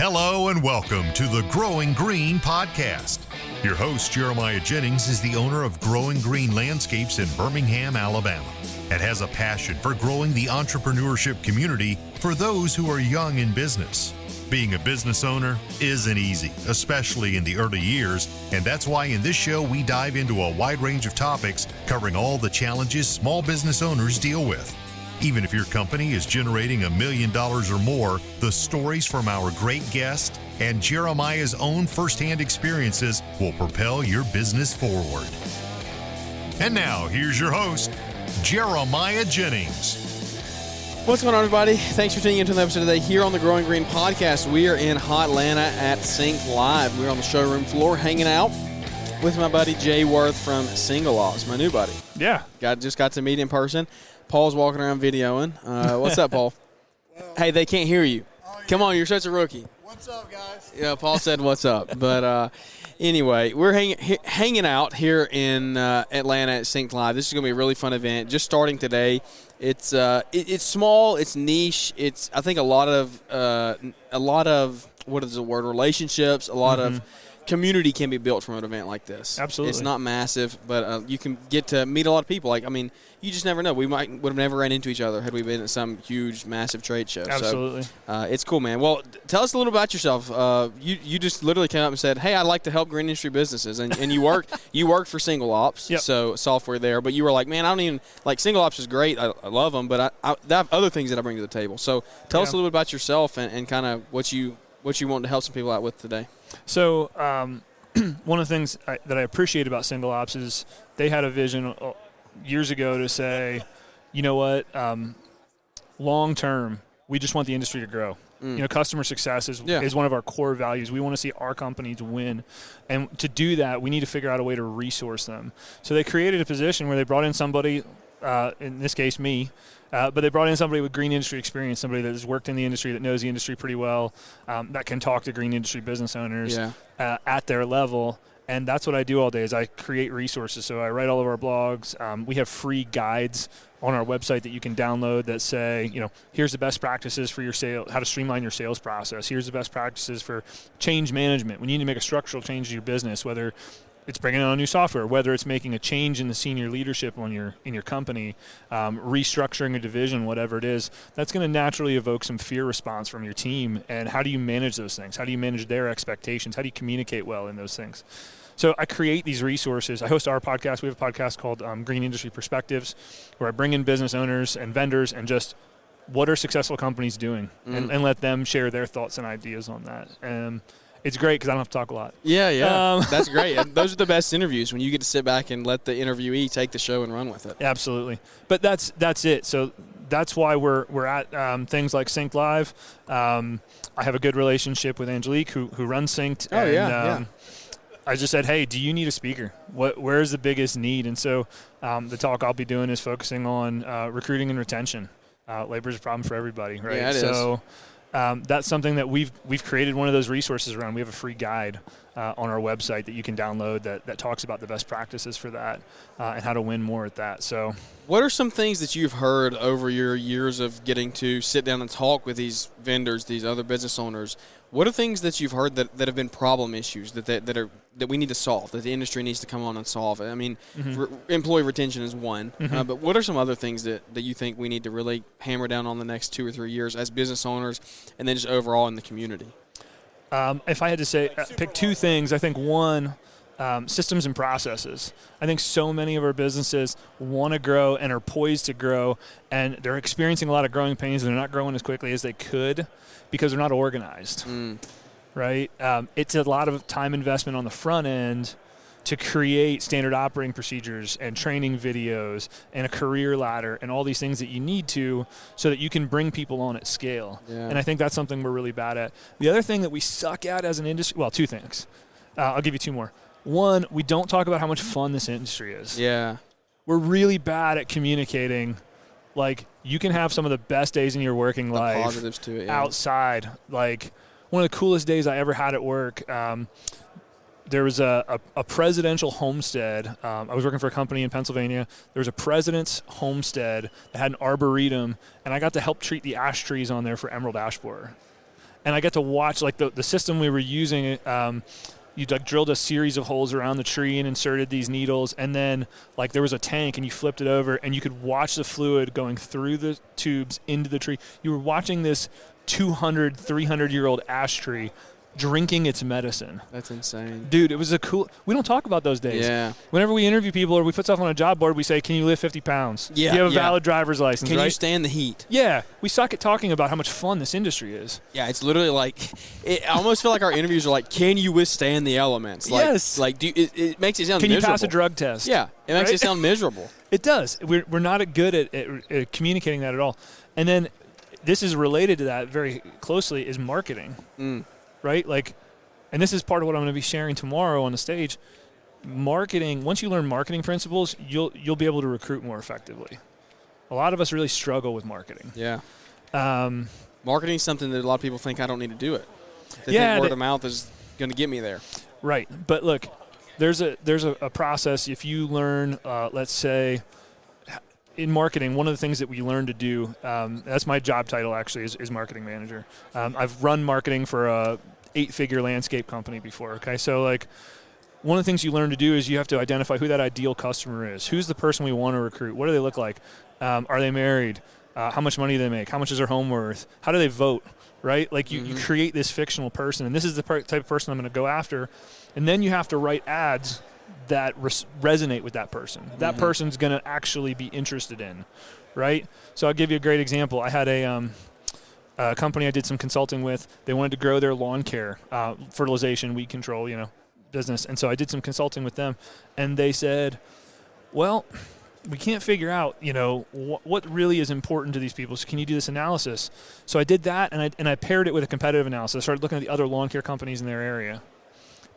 Hello and welcome to the Growing Green podcast. Your host, Jeremiah Jennings, is the owner of Growing Green Landscapes in Birmingham, Alabama, and has a passion for growing the entrepreneurship community for those who are young in business. Being a business owner isn't easy, especially in the early years, and that's why in this show we dive into a wide range of topics covering all the challenges small business owners deal with. Even if your company is generating $1 million or more, the stories from our great guest and Jeremiah's own firsthand experiences will propel your business forward. And now, here's your host, Jeremiah Jennings. What's going on, everybody? Thanks for tuning into the episode today here on the Growing Green podcast. We are in Hotlanta at Sync Live. We're on the showroom floor hanging out with my buddy Jay Worth from Single Lops, my new buddy. Yeah. Just got to meet in person. Paul's walking around videoing. What's up, Paul? Well, hey, they can't hear you. Oh, yeah. Come on, you're such a rookie. What's up, guys? Yeah, Paul said what's up. But anyway, we're hanging out here in Atlanta at Sync Live. This is going to be a really fun event. Just starting today. It's small. It's niche. It's I think a lot of what is the word? Relationships. A lot of community can be built from an event like this. Absolutely. It's not massive, but you can get to meet a lot of people. You just never know. We would have never ran into each other had we been at some huge, massive trade show. Absolutely. So, it's cool, man. Well, tell us a little about yourself. You just literally came up and said, "Hey, I'd like to help green industry businesses," and you worked for Single Ops, yep. So software there. But you were like, "Man, I don't even like Single Ops is great. I love them, but I have other things that I bring to the table." So tell us a little bit about yourself and kind of what you want to help some people out with today. So one of the things that I appreciate about Single Ops is they had a vision years ago to say, you know what, long term, we just want the industry to grow. Customer success is one of our core values. We want to see our companies win. And to do that, we need to figure out a way to resource them. So they created a position where they brought in somebody, in this case me, but they brought in somebody with green industry experience, somebody that has worked in the industry, that knows the industry pretty well, that can talk to green industry business owners at their level. And that's what I do all day is I create resources. So I write all of our blogs. We have free guides on our website that you can download that say, here's the best practices for your sales, how to streamline your sales process. Here's the best practices for change management. When you need to make a structural change to your business, whether it's bringing on new software, whether it's making a change in the senior leadership in your company, restructuring a division, whatever it is, that's going to naturally evoke some fear response from your team. And how do you manage those things? How do you manage their expectations? How do you communicate well in those things? So I create these resources. I host our podcast. We have a podcast called Green Industry Perspectives, where I bring in business owners and vendors and just what are successful companies doing, and let them share their thoughts and ideas on that. It's great because I don't have to talk a lot. Yeah. That's great. And those are the best interviews, when you get to sit back and let the interviewee take the show and run with it. Absolutely. But that's it. So that's why we're at things like Sync Live. I have a good relationship with Angelique, who runs Synced. I just said, hey, do you need a speaker? Where's the biggest need? And so the talk I'll be doing is focusing on recruiting and retention. Labor is a problem for everybody, right? Yeah, it is. That's something that we've created one of those resources around. We have a free guide on our website that you can download that talks about the best practices for that and how to win more at that. So, what are some things that you've heard over your years of getting to sit down and talk with these vendors, these other business owners? What are things that you've heard that have been problem issues that we need to solve, that the industry needs to come on and solve? I mean, employee retention is one, but what are some other things that you think we need to really hammer down on the next 2 or 3 years as business owners, and then just overall in the community? If I had to say, pick two things, I think one, systems and processes. I think so many of our businesses want to grow and are poised to grow, and they're experiencing a lot of growing pains, and they're not growing as quickly as they could because they're not organized, right? It's a lot of time investment on the front end to create standard operating procedures and training videos and a career ladder and all these things that you need to so that you can bring people on at scale. Yeah. And I think that's something we're really bad at. The other thing that we suck at as an industry, well, two things. I'll give you two more. One, we don't talk about how much fun this industry is. Yeah. We're really bad at communicating. Like, you can have some of the best days in your working life positives to it, outside. Like, one of the coolest days I ever had at work, there was a presidential homestead. I was working for a company in Pennsylvania. There was a president's homestead that had an arboretum, and I got to help treat the ash trees on there for emerald ash borer. and I got to watch like the system we were using. You like drilled a series of holes around the tree and inserted these needles, and then like there was a tank and you flipped it over and you could watch the fluid going through the tubes into the tree. You were watching this 200, 300-year-old ash tree drinking its medicine. That's insane. Dude, it was we don't talk about those days. Yeah. Whenever we interview people or we put stuff on a job board, we say, can you lift 50 pounds? Yeah, Do you have a yeah. valid driver's license, Can right? you stand the heat? Yeah. We suck at talking about how much fun this industry is. Yeah, it's literally like I almost feel like our interviews are like, can you withstand the elements? Like, Yes. Like, it makes it sound Can you miserable. pass a drug test? Yeah, it makes Right? it sound miserable. It does. We're not good at communicating that at all. And then this is related to that very closely is marketing, right? Like, and this is part of what I'm going to be sharing tomorrow on the stage. Marketing. Once you learn marketing principles, you'll be able to recruit more effectively. A lot of us really struggle with marketing. Yeah. Marketing is something that a lot of people think I don't need to do it. They think word of mouth is going to get me there. Right. But look, there's a process. If you learn, let's say, in marketing, one of the things that we learn to do, that's my job title actually, is marketing manager. I've run marketing for a 8-figure landscape company before. Okay. So like one of the things you learn to do is you have to identify who that ideal customer is. Who's the person we want to recruit? What do they look like? Are they married? How much money do they make? How much is their home worth? How do they vote? Right? Like you create this fictional person, and this is the type of person I'm going to go after. And then you have to write ads that resonate with that person. That person's going to actually be interested in, right? So I'll give you a great example. I had a company I did some consulting with. They wanted to grow their lawn care, fertilization, weed control, business. And so I did some consulting with them, and they said, well, we can't figure out, what really is important to these people. So can you do this analysis? So I did that, and I paired it with a competitive analysis. I started looking at the other lawn care companies in their area.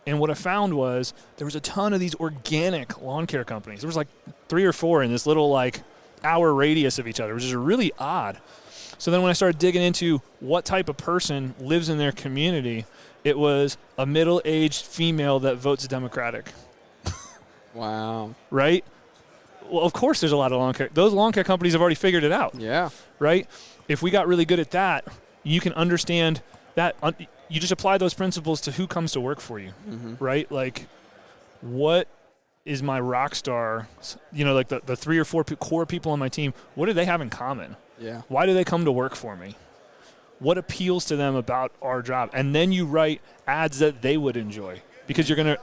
And what I found was there was a ton of these organic lawn care companies. There was like 3 or 4 in this little like hour radius of each other, which is really odd. So then when I started digging into what type of person lives in their community, it was a middle-aged female that votes Democratic. Wow. Right? Well, of course there's a lot of lawn care. Those lawn care companies have already figured it out. Yeah. Right? If we got really good at that, you can understand that you just apply those principles to who comes to work for you, right? Like, what is my rock star, like the 3 or 4 core people on my team, what do they have in common? Yeah. Why do they come to work for me? What appeals to them about our job? And then you write ads that they would enjoy because you're going to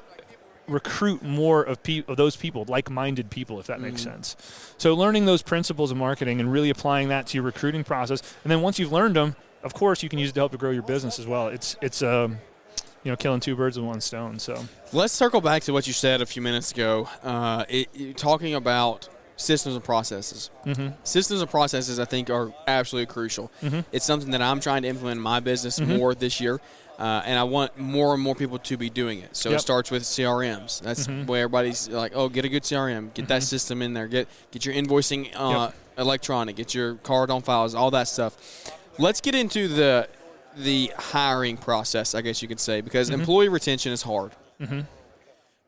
recruit more of those people, like-minded people, if that makes sense. So learning those principles of marketing and really applying that to your recruiting process. And then once you've learned them, of course, you can use it to help to grow your business as well. It's killing 2 birds with 1 stone. So let's circle back to what you said a few minutes ago. Talking about systems and processes. Systems and processes, I think, are absolutely crucial. It's something that I'm trying to implement in my business more this year, and I want more and more people to be doing it. So it starts with CRMs. That's where everybody's like, oh, get a good CRM. Get that system in there. Get your invoicing electronic. Get your card on files, all that stuff. Let's get into the hiring process, I guess you could say, because employee retention is hard.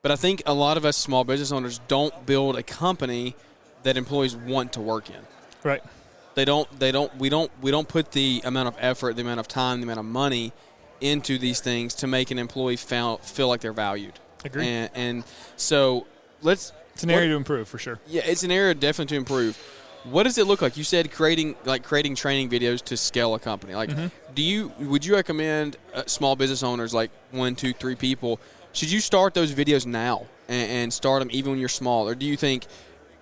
But I think a lot of us small business owners don't build a company that employees want to work in. right. We don't put the amount of effort, the amount of time, the amount of money into these things to make an employee feel like they're valued. Agreed. And so it's an area to improve for sure. Yeah, it's an area definitely to improve. What does it look like? You said creating training videos to scale a company. Like, would you recommend small business owners, like 1, 2, 3 people, should you start those videos now and start them even when you're small, or do you think?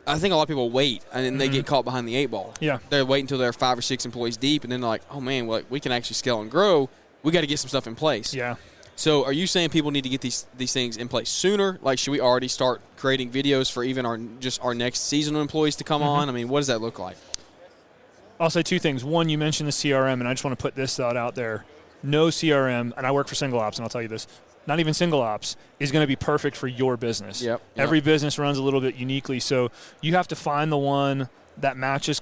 I think a lot of people wait and then they get caught behind the 8 ball. Yeah, they wait until they're 5 or 6 employees deep, and then they're like, oh man, well, we can actually scale and grow. We got to get some stuff in place. Yeah. So are you saying people need to get these things in place sooner? Like, should we already start creating videos for even our next seasonal employees to come on? I mean, what does that look like? I'll say 2 things. One, you mentioned the CRM, and I just want to put this thought out there. No CRM, and I work for Single Ops, and I'll tell you this, not even Single Ops is going to be perfect for your business. Yep. Every business runs a little bit uniquely, so you have to find the one that matches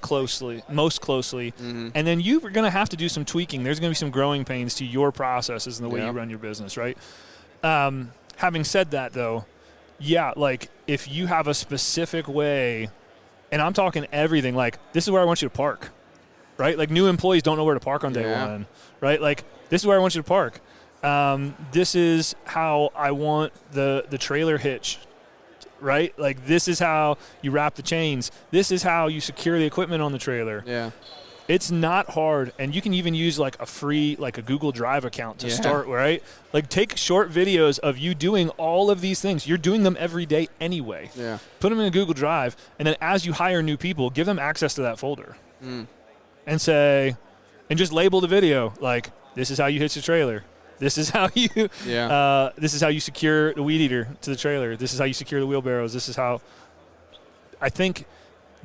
most closely, and then you're going to have to do some tweaking. There's going to be some growing pains to your processes and the way you run your business, right? Having said that, though, like if you have a specific way, and I'm talking everything, like this is where I want you to park, right? Like new employees don't know where to park on day one, right? Like this is where I want you to park. This is how I want the trailer hitch, right? Like this is how you wrap the chains. This is how you secure the equipment on the trailer. Yeah. It's not hard, and you can even use like a free, like a Google Drive account to start, right? Like take short videos of you doing all of these things. You're doing them every day anyway. Yeah. Put them in a Google Drive, and then as you hire new people, give them access to that folder. And say, and just label the video like, this is how you hitch the trailer. This is how you, this is how you secure the weed eater to the trailer. This is how you secure the wheelbarrows. This is how, I think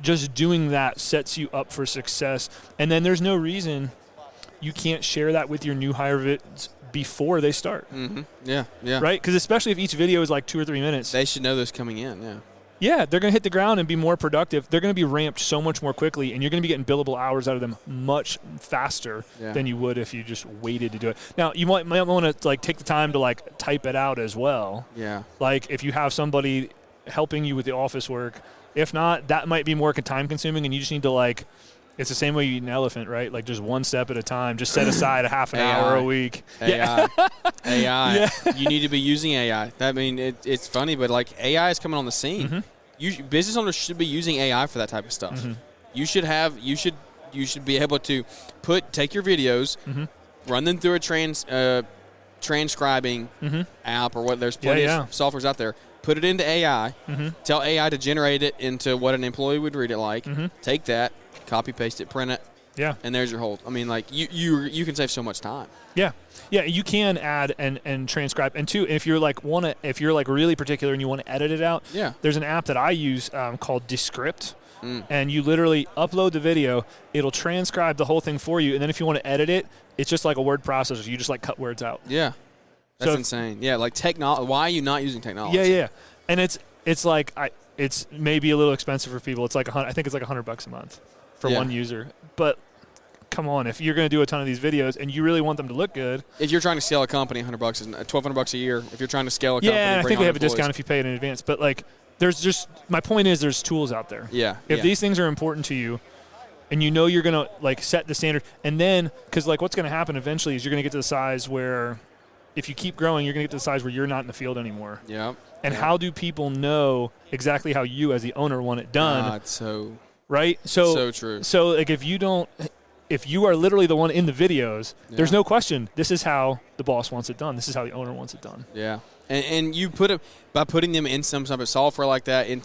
just doing that sets you up for success. And then there's no reason you can't share that with your new hire vids before they start. Yeah. Right? Because especially if each video is like 2 or 3 minutes. They should know this coming in, Yeah, they're going to hit the ground and be more productive. They're going to be ramped so much more quickly, and you're going to be getting billable hours out of them much faster than you would if you just waited to do it. Now, you might want to like take the time to like type it out as well. Yeah. Like if you have somebody helping you with the office work. If not, that might be more time consuming, and you just need to like. It's the same way you eat an elephant, right? Like just one step at a time. Just set aside a half an hour a week. AI. AI. You need to be using AI. I mean, it's funny, but like AI is coming on the scene. Business owners should be using AI for that type of stuff. You should be able to take your videos, run them through a transcribing app or what. There's plenty of softwares out there. Put it into AI. Tell AI to generate it into what an employee would read it like. Take that, copy paste it, print it. Yeah. And there's your whole. I mean, like you can save so much time. Yeah. Yeah, you can add and transcribe. And two, if you're like really particular and you want to edit it out, there's an app that I use called Descript. And you literally upload the video, it'll transcribe the whole thing for you, and then if you want to edit it, it's just like a word processor. You just like cut words out. Yeah. That's insane. Yeah, like technology. Why are you not using technology? Yeah. And it's like it's maybe a little expensive for people. It's like I think it's like $100 a month for one user. But come on, if you're going to do a ton of these videos and you really want them to look good, if you're trying to scale a company, $100 is $1,200 a year. If you're trying to scale a company, I think we have a discount if you pay it in advance. But like, my point is, there's tools out there. Yeah. If these things are important to you, and you know you're going to like set the standard, and then because like what's going to happen eventually is you're going to get to the size where. If you keep growing, you're going to get to the size where you're not in the field anymore. Yeah. And how do people know exactly how you, as the owner, want it done? Right? So true. So, like, if you are literally the one in the videos, there's no question. This is how the boss wants it done. This is how the owner wants it done. Yeah. And you put it by putting them in some type of software like that, in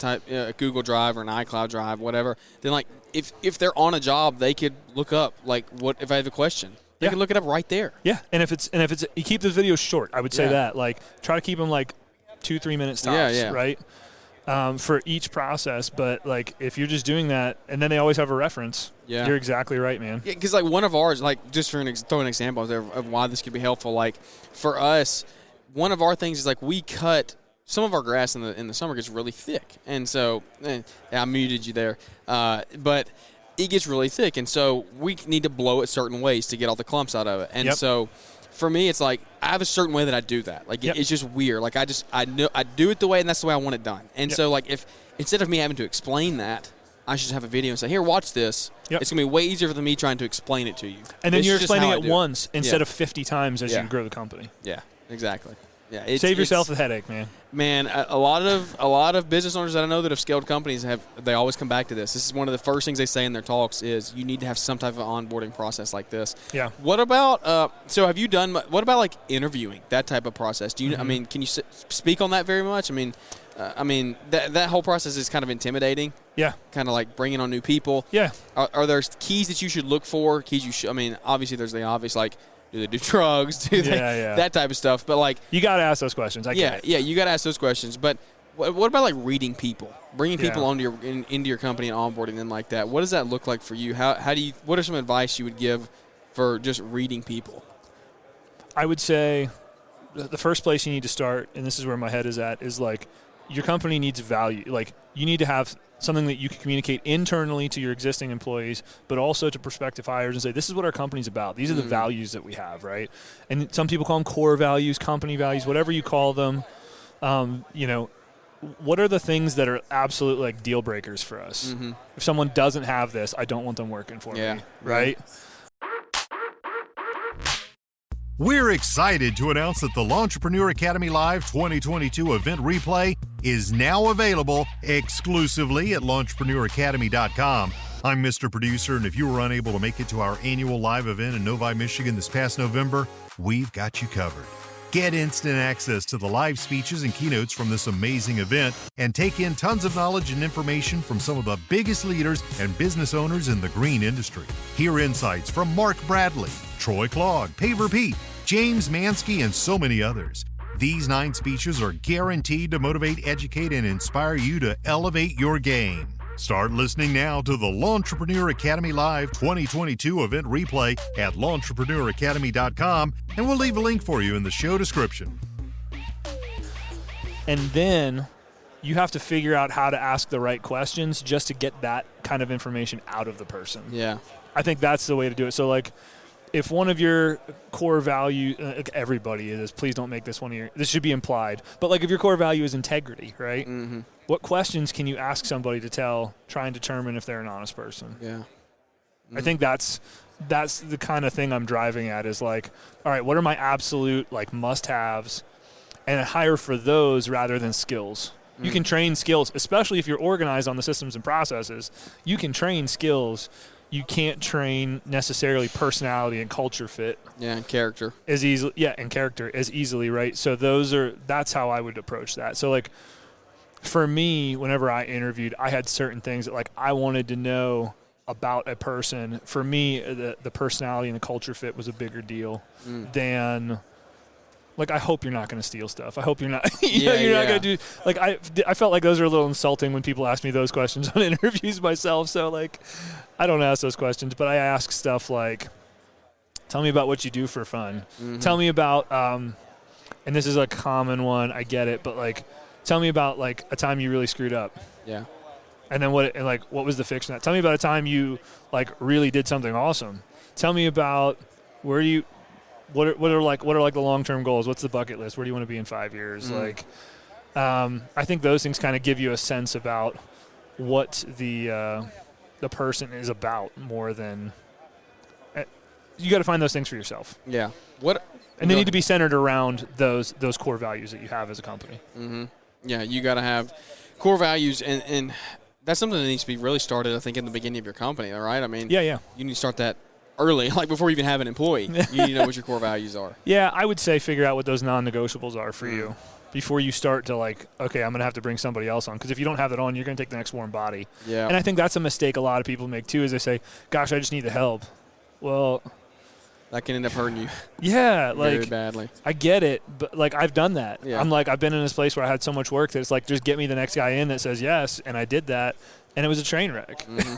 Google Drive or an iCloud Drive, whatever. Then, like, if they're on a job, they could look up like, what if I have a question. They can look it up right there. Yeah, and if it's you keep the videos short, I would say that. Like try to keep them like 2-3 minutes tops, right? For each process, but like if you're just doing that, and then they always have a reference. Yeah, you're exactly right, man. Yeah, because like one of ours, like just for throw an example there of why this could be helpful. Like for us, one of our things is like we cut some of our grass in the summer gets really thick, and so I muted you there, but. It gets really thick, and so we need to blow it certain ways to get all the clumps out of it. And so for me, it's like I have a certain way that I do that. Like it's just weird. Like I know I do it the way, and that's the way I want it done. And so like if instead of me having to explain that, I should just have a video and say, here, watch this. It's going to be way easier than me trying to explain it to you. And then you're explaining it once instead of 50 times as you grow the company. Yeah, exactly. Yeah, save yourself the headache, man. Man, a lot of business owners that I know that have scaled companies they always come back to this. This is one of the first things they say in their talks is you need to have some type of onboarding process like this. Yeah. What about so have you done? What about like interviewing, that type of process? Do you? I mean, can you speak on that very much? I mean, that whole process is kind of intimidating. Yeah. Kind of like bringing on new people. Yeah. Are there keys that you should look for? Keys you should. I mean, obviously there's the obvious like. Do they do drugs? That type of stuff. But like, you got to ask those questions. I get it. You got to ask those questions. But what about like reading people, bringing people into your company and onboarding them like that? What does that look like for you? How do you? What are some advice you would give for just reading people? I would say the first place you need to start, and this is where my head is at, is like your company needs value. Like you need to have something that you can communicate internally to your existing employees, but also to prospective hires and say, this is what our company's about. These are the values that we have, right? And some people call them core values, company values, whatever you call them. what are the things that are absolute like deal breakers for us? Mm-hmm. If someone doesn't have this, I don't want them working for me, right? We're excited to announce that the L'Entrepreneur Academy Live 2022 event replay is now available exclusively at L'Entrepreneuracademy.com. I'm Mr. Producer, and if you were unable to make it to our annual live event in Novi, Michigan this past November, we've got you covered. Get instant access to the live speeches and keynotes from this amazing event and take in tons of knowledge and information from some of the biggest leaders and business owners in the green industry. Hear insights from Mark Bradley, Troy Claude, Paver Pete, James Mansky, and so many others. These 9 speeches are guaranteed to motivate, educate, and inspire you to elevate your game. Start listening now to the L'Entrepreneur Academy Live 2022 event replay at L'Entrepreneuracademy.com, and we'll leave a link for you in the show description. And then you have to figure out how to ask the right questions just to get that kind of information out of the person. Yeah. I think that's the way to do it. So, like, if one of your core value, everybody is, please don't make this one of your, this should be implied, but like if your core value is integrity, right? Mm-hmm. What questions can you ask somebody to try and determine if they're an honest person? Yeah. Mm-hmm. I think that's the kind of thing I'm driving at is like, all right, what are my absolute like must-haves, and hire for those rather than skills. You can train skills, especially if you're organized on the systems and processes. You can train skills. You can't train necessarily personality and culture fit. Yeah, and character. As easily, and character as easily, right? So that's how I would approach that. So like, for me, whenever I interviewed, I had certain things that like I wanted to know about a person. For me, the personality and the culture fit was a bigger deal than. Like, I hope you're not going to steal stuff. I hope you're not. You're not going to do. Like, I felt like those are a little insulting when people ask me those questions on interviews myself. So like, I don't ask those questions, but I ask stuff like, "Tell me about what you do for fun. Mm-hmm. Tell me about." And this is a common one. I get it, but like, tell me about like a time you really screwed up. Yeah. And then what was the fix in that? Tell me about a time you like really did something awesome. Tell me about what are like the long-term goals? What's the bucket list? Where do you want to be in 5 years? Like, I think those things kind of give you a sense about what the person is about more than you got to find those things for yourself. Yeah. And they need to be centered around those core values that you have as a company. Mm-hmm. Yeah, you got to have core values, and that's something that needs to be really started, I think, in the beginning of your company, all right? I mean, yeah. You need to start that early, like before you even have an employee. You need to know what your core values are. Yeah, I would say figure out what those non-negotiables are for you before you start to like, okay, I'm going to have to bring somebody else on. Because if you don't have that on, you're going to take the next warm body. Yeah. And I think that's a mistake a lot of people make too, is they say, gosh, I just need the help. Well, that can end up hurting you. Yeah, very like badly. I get it, but like I've done that. Yeah. I'm like, I've been in this place where I had so much work that it's like, just get me the next guy in that says yes, and I did that, and it was a train wreck. Mm-hmm.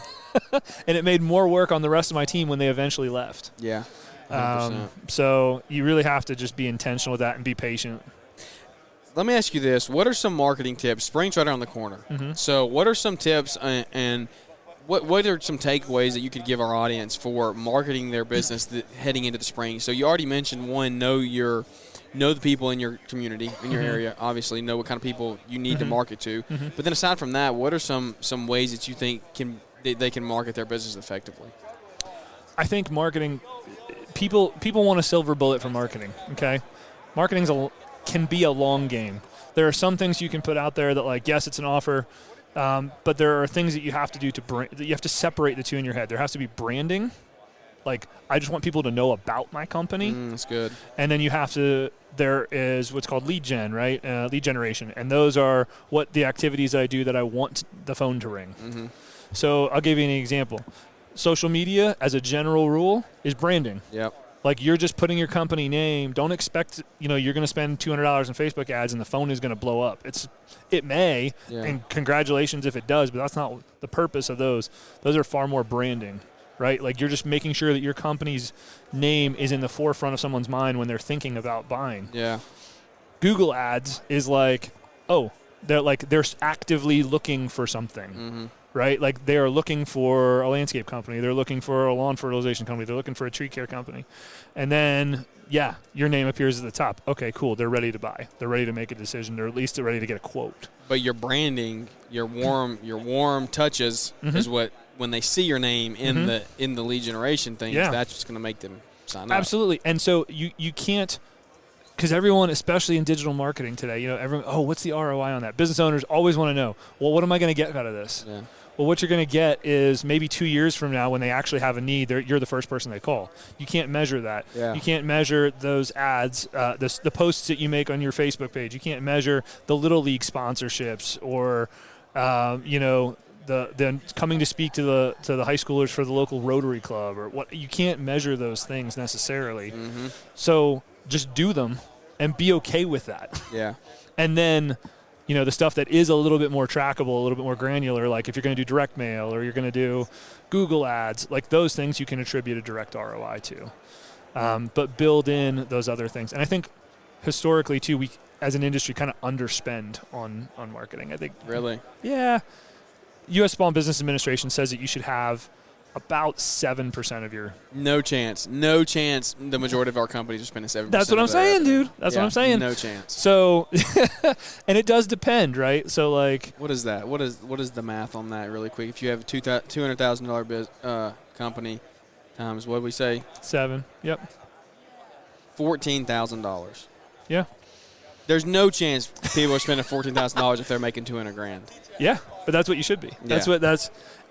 And it made more work on the rest of my team when they eventually left. Yeah. 100%. So you really have to just be intentional with that and be patient. Let me ask you this. What are some marketing tips? Spring's right around the corner. Mm-hmm. So what are some tips and what are some takeaways that you could give our audience for marketing their business heading into the spring? So you already mentioned one, know the people in your community, in your area, obviously, know what kind of people you need to market to. Mm-hmm. But then aside from that, what are some ways that you think they can market their business effectively? I think marketing, people want a silver bullet for marketing, okay? Marketing can be a long game. There are some things you can put out there that, like, yes, it's an offer, but there are things that you have to do that you have to separate the two in your head. There has to be branding. Like, I just want people to know about my company. That's good. And then there is what's called lead gen, right? Lead generation. And those are what the activities I do that I want the phone to ring. Mm-hmm. So I'll give you an example. Social media, as a general rule, is branding. Yep. Like, you're just putting your company name. Don't expect, you're going to spend $200 on Facebook ads and the phone is going to blow up. It may, and congratulations if it does, but that's not the purpose of those. Those are far more branding, right? Like, you're just making sure that your company's name is in the forefront of someone's mind when they're thinking about buying. Yeah. Google ads is like, they're actively looking for something. Mm-hmm. right? Like they are looking for a landscape company. They're looking for a lawn fertilization company. They're looking for a tree care company. And then, yeah, your name appears at the top. Okay, cool. They're ready to buy. They're ready to make a decision. Or at least they're ready to get a quote. But your branding, your warm touches is what, when they see your name in the lead generation thing, that's what's going to make them sign up. Absolutely. And so you can't, because everyone, especially in digital marketing today, everyone, what's the ROI on that? Business owners always want to know, well, what am I going to get out of this? Yeah. Well, what you're going to get is maybe 2 years from now when they actually have a need, you're the first person they call. You can't measure that. Yeah. You can't measure those ads, the posts that you make on your Facebook page. You can't measure the Little League sponsorships or, the coming to speak to the high schoolers for the local Rotary Club or what. You can't measure those things necessarily. Mm-hmm. So just do them and be okay with that. Yeah. And then, the stuff that is a little bit more trackable, a little bit more granular, like if you're going to do direct mail or you're going to do Google ads, like those things you can attribute a direct ROI to. But build in those other things. And I think historically, too, we as an industry kind of underspend on marketing. I think. Really? Yeah. U.S. Small Business Administration says that you should have about 7% of your. No chance. The majority of our companies are spending 7%. That's what I'm saying, dude. That's what I'm saying. No chance. So, and it does depend, right? So, like. What is that? What is the math on that, really quick? If you have a $200,000 company times, what did we say? 7. Yep. $14,000. Yeah. There's no chance people are spending $14,000 if they're making $200,000. Yeah, but that's what you should be.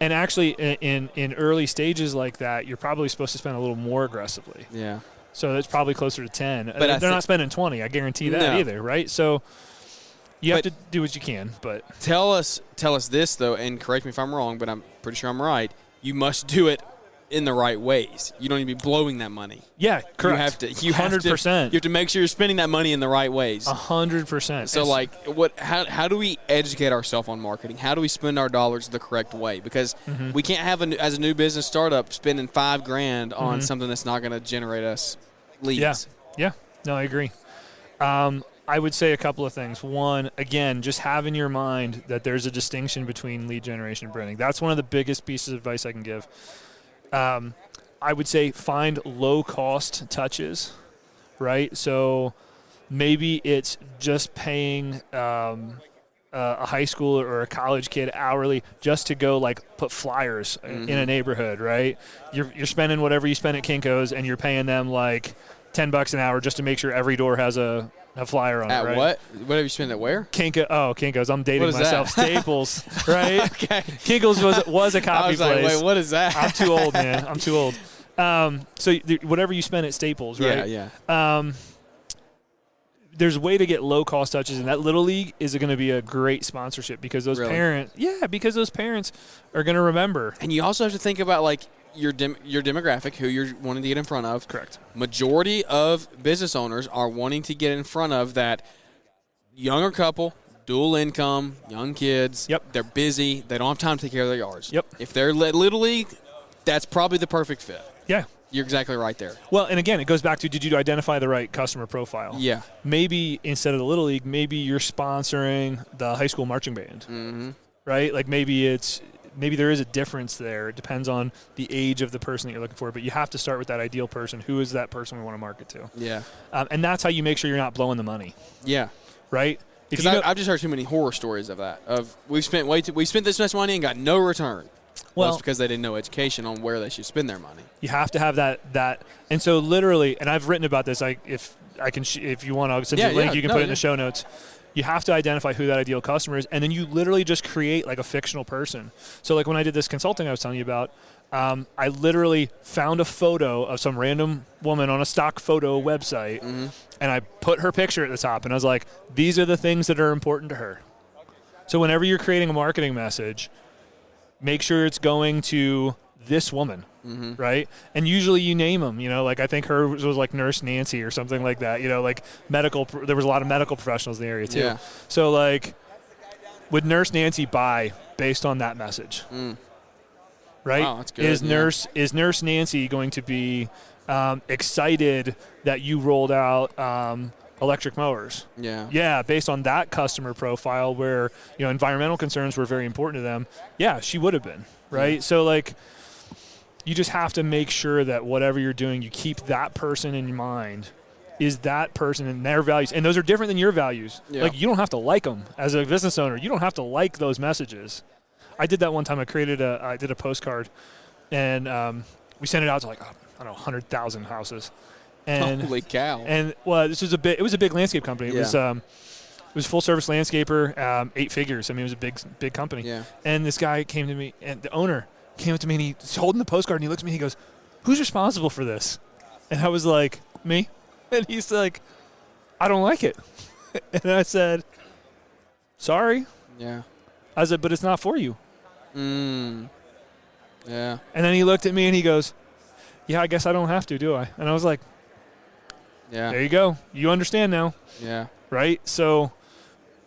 And actually, in early stages like that, you're probably supposed to spend a little more aggressively. Yeah. So it's probably closer to 10. But they're not spending 20. I guarantee that either, right? So you have to do what you can. But tell us this though, and correct me if I'm wrong, but I'm pretty sure I'm right. You must do it in the right ways. You don't need to be blowing that money. Yeah, correct. You have to 100%. You have to make sure you're spending that money in the right ways. 100%. So, how do we educate ourselves on marketing? How do we spend our dollars the correct way? Because we can't have as a new business startup spending $5,000 on something that's not going to generate us leads. Yeah. No, I agree. I would say a couple of things. One, again, just have in your mind that there's a distinction between lead generation and branding. That's one of the biggest pieces of advice I can give. I would say find low-cost touches, right? So maybe it's just paying a high schooler or a college kid hourly just to go put flyers in a neighborhood, right? You're spending whatever you spend at Kinko's, and you're paying them $10 an hour just to make sure every door has a flyer on it, right? At what? What have you spent at where? Kinko's. I'm dating myself. That? Staples, right? Okay. Kinko's was a copy place. Wait, what is that? I'm too old, man. I'm too old. So whatever you spend at Staples, right? Yeah. There's a way to get low-cost touches, and that Little League is going to be a great sponsorship because those parents are going to remember. And you also have to think about your demographic, who you're wanting to get in front of. Correct. Majority of business owners are wanting to get in front of that younger couple, dual income, young kids. Yep. They're busy. They don't have time to take care of their yards. Yep. If they're Little League, that's probably the perfect fit. Yeah. You're exactly right there. Well, and again, it goes back to, did you identify the right customer profile? Yeah. Maybe instead of the Little League, maybe you're sponsoring the high school marching band. Mm-hmm. Right? Maybe there is a difference there. It depends on the age of the person that you're looking for, but you have to start with that ideal person. Who is that person we want to market to? Yeah. And that's how you make sure you're not blowing the money. Yeah. Right? Because I've just heard too many horror stories of that. We spent this much money and got no return. Well, it's because they didn't know education on where they should spend their money. You have to have that. And so literally, and I've written about this. If you want, I'll send you a link. You can put it in the show notes. You have to identify who that ideal customer is, and then you literally just create a fictional person. So when I did this consulting I was telling you about, I literally found a photo of some random woman on a stock photo website, and I put her picture at the top, and I was like, these are the things that are important to her. So whenever you're creating a marketing message, make sure it's going to this woman, right? And usually you name them, I think hers was Nurse Nancy or something like that, medical. There was a lot of medical professionals in the area too. Yeah. So would Nurse Nancy buy based on that message? Right? Wow, that's good. Is Nurse Nancy going to be excited that you rolled out electric mowers. Yeah. Yeah, based on that customer profile where, environmental concerns were very important to them, yeah, she would have been, right? Yeah. So, like, you just have to make sure that whatever you're doing, you keep that person in mind. Is that person and their values, and those are different than your values. Yeah. Like, you don't have to like them as a business owner. You don't have to like those messages. I did that one time. I did a postcard, and we sent it out to like, I don't know, 100,000 houses. And holy cow! And well, it was a big landscape company. It was full service landscaper, 8 figures. I mean, it was a big company. Yeah. And this guy came to me, and the owner came up to me, and he's holding the postcard, and he looks at me, and he goes, "Who's responsible for this?" And I was like, "Me." And he's like, "I don't like it." And I said, "Sorry." Yeah. I said, "But it's not for you." Yeah. And then he looked at me and he goes, "Yeah, I guess I don't have to, do I?" And I was like, Yeah. "There you go. You understand now." Yeah. Right? So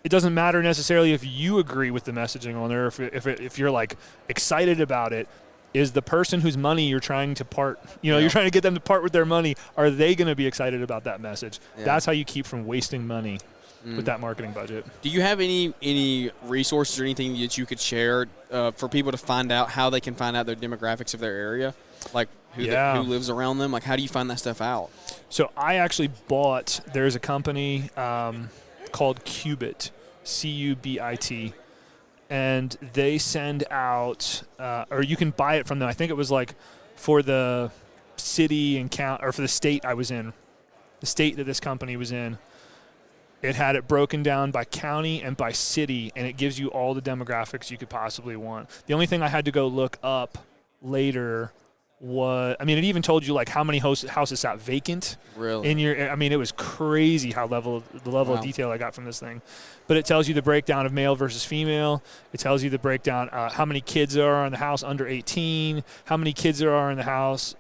it doesn't matter necessarily if you agree with the messaging on there, if you're like excited about it. Is the person whose money you're trying to part, you're trying to get them to part with their money, are they going to be excited about that message? Yeah. That's how you keep from wasting money with that marketing budget. Do you have any resources or anything that you could share for people to find out how they can find out their demographics of their area? Like who lives around them? Like, how do you find that stuff out? So I actually there's a company called Qubit, Cubit, and they send out, or you can buy it from them. I think it was like for the city and or for the state I was in, the state that this company was in. It had it broken down by county and by city, and it gives you all the demographics you could possibly want. The only thing I had to go look up later it even told you like how many houses sat vacant. Really? It was crazy the level of detail I got from this thing. But it tells you the breakdown of male versus female. It tells you the breakdown how many kids there are in the house under 18, how many kids there are in the house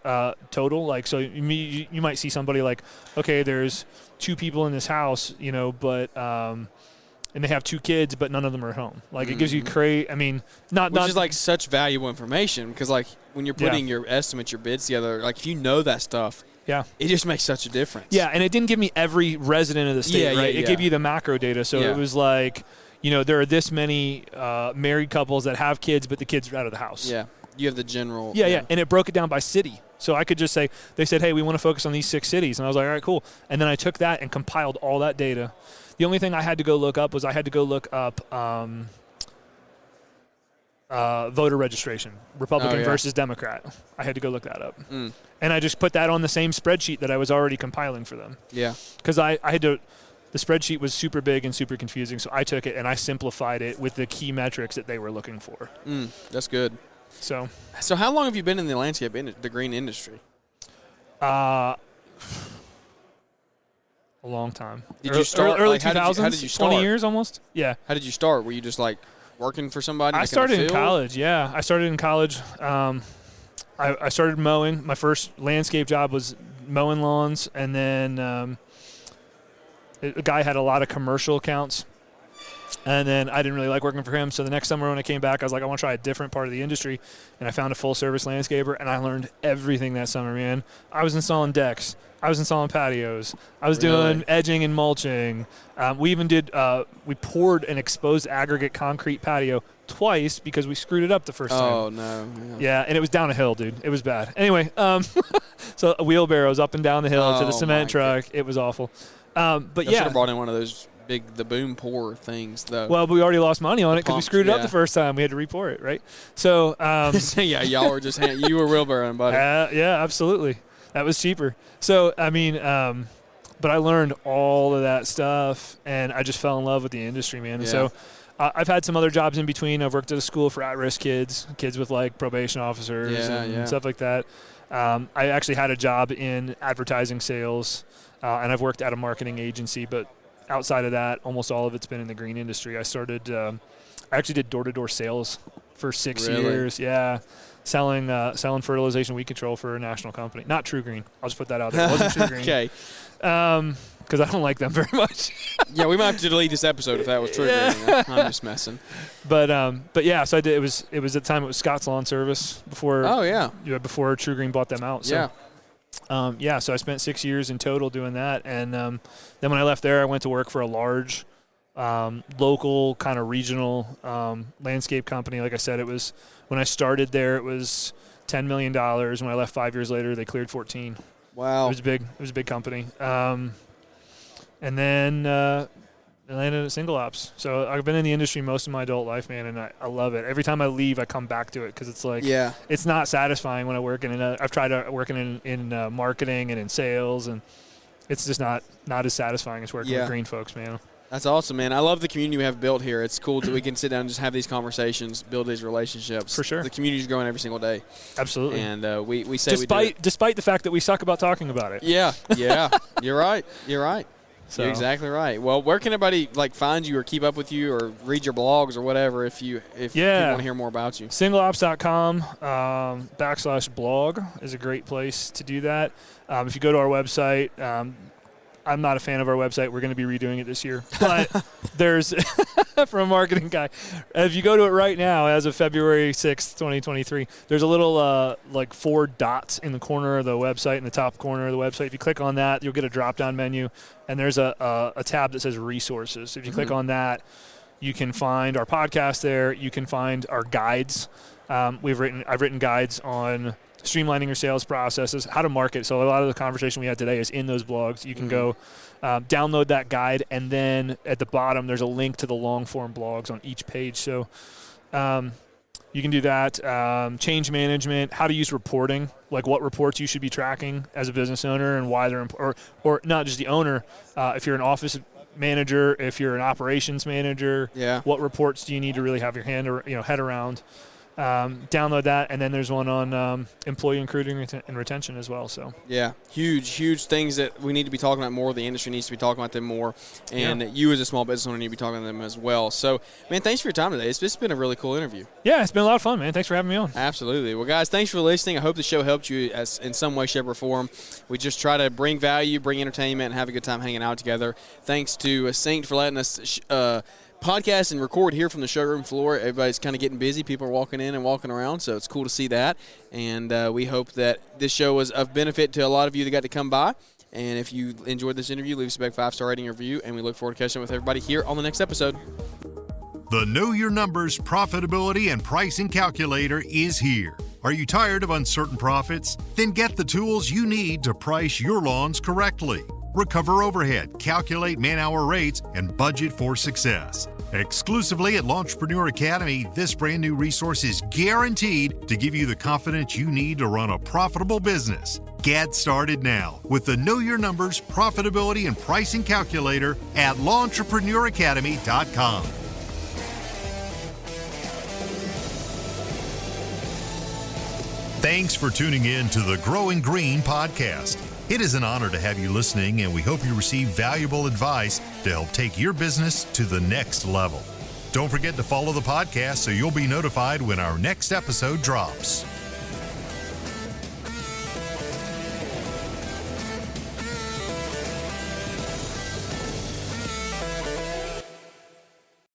total. Like, so you might see somebody like, okay, there's 2 people in this house, but and they have 2 kids, but none of them are home. Like, it gives you which is like such valuable information, because like when you're putting your estimates, your bids together, like if you know that stuff, it just makes such a difference. Yeah, and it didn't give me every resident of the state, right? It gave you the macro data. So it was like, there are this many married couples that have kids, but the kids are out of the house. Yeah, you have the general. Yeah, and it broke it down by city. So I could just say, they said, hey, we want to focus on these 6 cities. And I was like, all right, cool. And then I took that and compiled all that data. The only thing I had to go look up was voter regregistration, Republican versus Democrat. I had to go look that up. And I just put that on the same spreadsheet that I was already compiling for them. Yeah. Because I had to – the spreadsheet was super big and super confusing, so I took it and I simplified it with the key metrics that they were looking for. That's good. So how long have you been in the landscape the green industry? A long time. Did you start early like, 2000s? How did you start? 20 years almost. Yeah. How did you start? Were you just like working for somebody? I started in college. Yeah, I started in college. I started mowing. My first landscape job was mowing lawns, and then a guy had a lot of commercial accounts. And then I didn't really like working for him. So the next summer when I came back, I was like, I want to try a different part of the industry. And I found a full-service landscaper, and I learned everything that summer, man. I was installing decks. I was installing patios. I was doing edging and mulching. We even did we poured an exposed aggregate concrete patio twice because we screwed it up the first time. Oh, no. Yeah, and it was down a hill, dude. It was bad. Anyway, so wheelbarrows up and down the hill to the cement truck. It was awful. But I should have brought in one of those the boom pour things, though. Well, we already lost money on it because we screwed it up the first time. We had to re-pour it, right? So, yeah, y'all were just you were wheelbarrowing, buddy. Yeah, absolutely. That was cheaper. So, I mean, but I learned all of that stuff, and I just fell in love with the industry, man. And so I've had some other jobs in between. I've worked at a school for at-risk kids with like probation officers and stuff like that. I actually had a job in advertising sales, and I've worked at a marketing agency, but outside of that, almost all of it's been in the green industry. I actually did door-to-door sales for 6 years. Yeah, selling fertilization weed control for a national company. Not True Green. I'll just put that out there. It wasn't True Green. Okay. Because I don't like them very much. Yeah, we might have to delete this episode if that was True Green. I'm just messing. But yeah, so I did. It was at the time it was Scott's Lawn Service before. Oh yeah. Before True Green bought them out. So. Yeah. So I spent 6 years in total doing that. And then when I left there, I went to work for a large local kind of regional landscape company. Like I said, it was when I started there, it was $10 million. When I left 5 years later, they cleared 14. Wow. It was big. It was a big company. And then I landed at Single Ops. So I've been in the industry most of my adult life, man, and I love it. Every time I leave, I come back to it because it's like, it's not satisfying when I work I've tried working in marketing and in sales, and it's just not as satisfying as working with green folks, man. That's awesome, man. I love the community we have built here. It's cool that we can sit down and just have these conversations, build these relationships. For sure. The community's growing every single day. Absolutely. And we say we do it. Despite the fact that we suck about talking about it. Yeah. You're right. So. You're exactly right. Well, where can everybody find you or keep up with you or read your blogs or whatever if you want to hear more about you? SingleOps.com /blog is a great place to do that. If you go to our website, I'm not a fan of our website. We're going to be redoing it this year. But there's, from a marketing guy, if you go to it right now, as of February 6th, 2023, there's a little 4 dots in the corner of the website, in the top corner of the website. If you click on that, you'll get a drop-down menu, and there's a tab that says resources. So if you click on that, you can find our podcast there. You can find our guides. I've written guides on streamlining your sales processes, how to market. So a lot of the conversation we had today is in those blogs. You can go download that guide, and then at the bottom there's a link to the long-form blogs on each page. So you can do that. Change management, how to use reporting, like what reports you should be tracking as a business owner and why they're important, or not just the owner. If you're an office manager, if you're an operations manager, what reports do you need to really have your head around? Download that, and then there's one on employee recruiting and retention as well. So huge things that we need to be talking about more. The industry needs to be talking about them more, and you as a small business owner need to be talking about them as well. So, man, thanks for your time today. It's been a really cool interview. Yeah, it's been a lot of fun, man. Thanks for having me on. Absolutely. Well, guys, thanks for listening. I hope the show helped you in some way, shape, or form. We just try to bring value, bring entertainment, and have a good time hanging out together. Thanks to Saint for letting us podcast and record here from the showroom floor. Everybody's kind of getting busy. People are walking in and walking around, so it's cool to see that. And we hope that this show was of benefit to a lot of you that got to come by. And if you enjoyed this interview, leave us a big 5-star rating or review, and we look forward to catching up with everybody here on the next episode. The Know Your Numbers Profitability and Pricing Calculator is here. Are you tired of uncertain profits? Then get the tools you need to price your lawns correctly. Recover overhead, calculate man-hour rates, and budget for success. Exclusively at Lawntrepreneur Academy, this brand new resource is guaranteed to give you the confidence you need to run a profitable business. Get started now with the Know Your Numbers Profitability and Pricing Calculator at LawnTrepreneurAcademy.com. Thanks for tuning in to the Growing Green podcast. It is an honor to have you listening, and we hope you receive valuable advice to help take your business to the next level. Don't forget to follow the podcast so you'll be notified when our next episode drops.